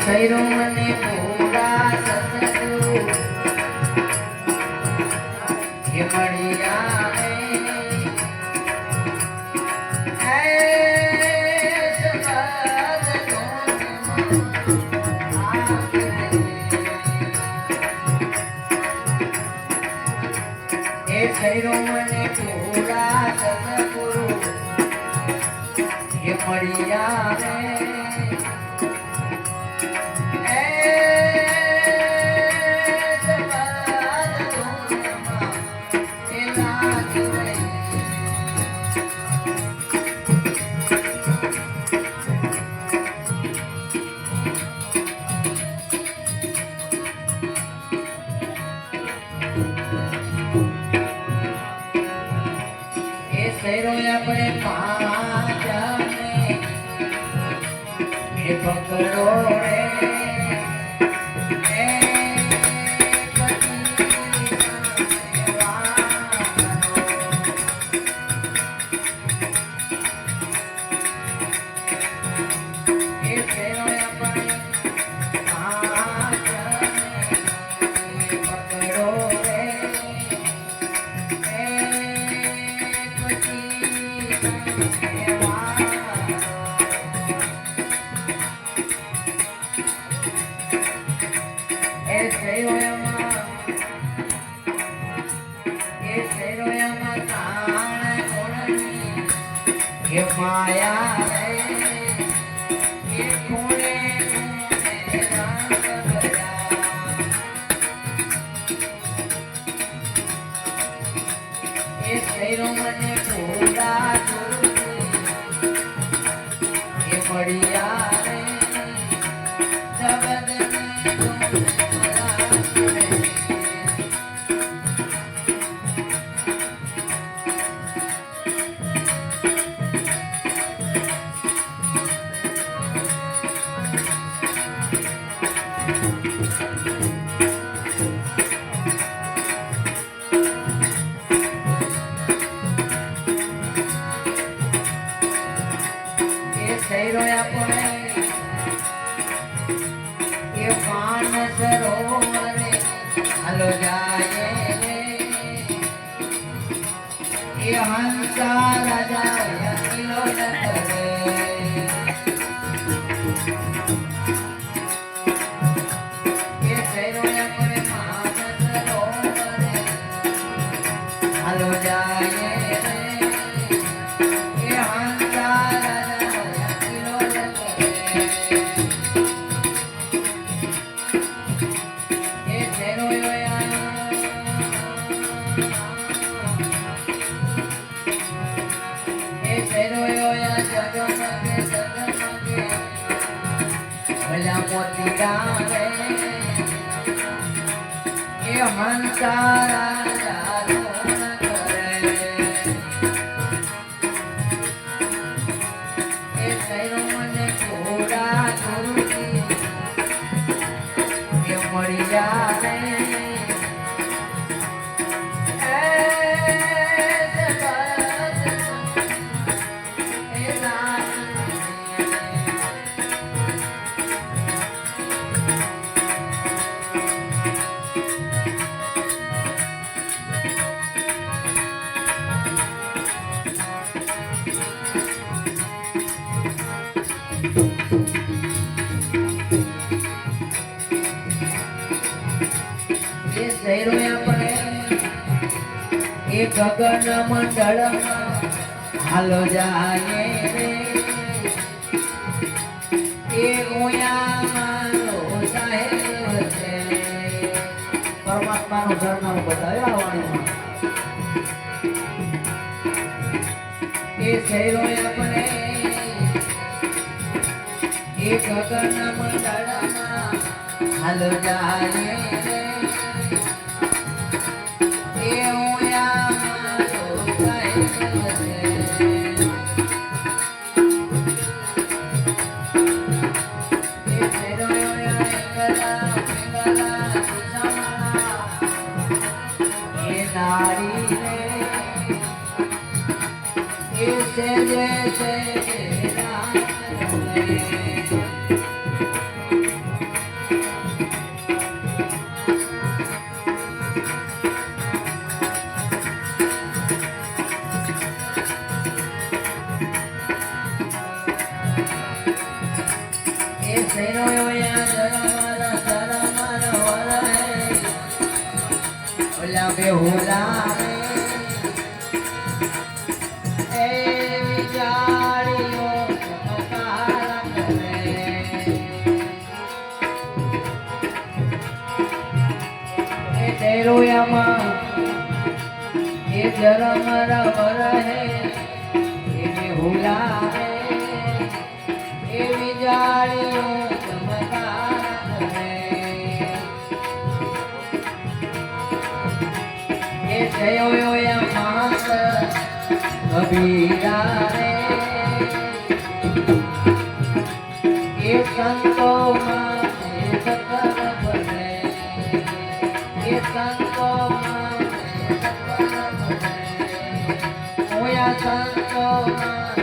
સૈરો મને પૂરા સતગુરુ એ મળ્યા સૈરો મને પૂરા સતગુરુ એ મળ્યા સૈરો આપણે પાંચને એ પકડો રે માયા એ ખૂણે એ સૈરો મને પૂરા એ મળ્યા સૈરો આપણે એ પાન સરોવરે હાલો જાય એ હંસા રાજા કિલો કરે એ સૈરો આપણે પાન સરોવરે હાલો જાય મોતી ડાલે એ હંસારા કરે એ સૈરો મને થોડા થોડું એ મળી જાય સૈરો આપણે એ ગગન મંડળમાં હાલો જાય રે એ ઓયામાંનો સાહેબ છે પરમાત્માનું ઝરણાનું બતાવ્યું આ વાણીમાં એ સૈરો આપણે એ ગગન મંડળમાં હાલો જાય રે બેહુલા રે એ વિચારીઓ ચમત્કાર કરે એ તેરોયામાં એ જરમ રબર હે એ બેહુલા રે એ વિચારીઓ ચમત્કાર કરે એ જયોયા મહંત કબીરા રે એ સંતોમાં એ સતર બને એ સંતોમાં એ સતર બને ઓયા સંતોમાં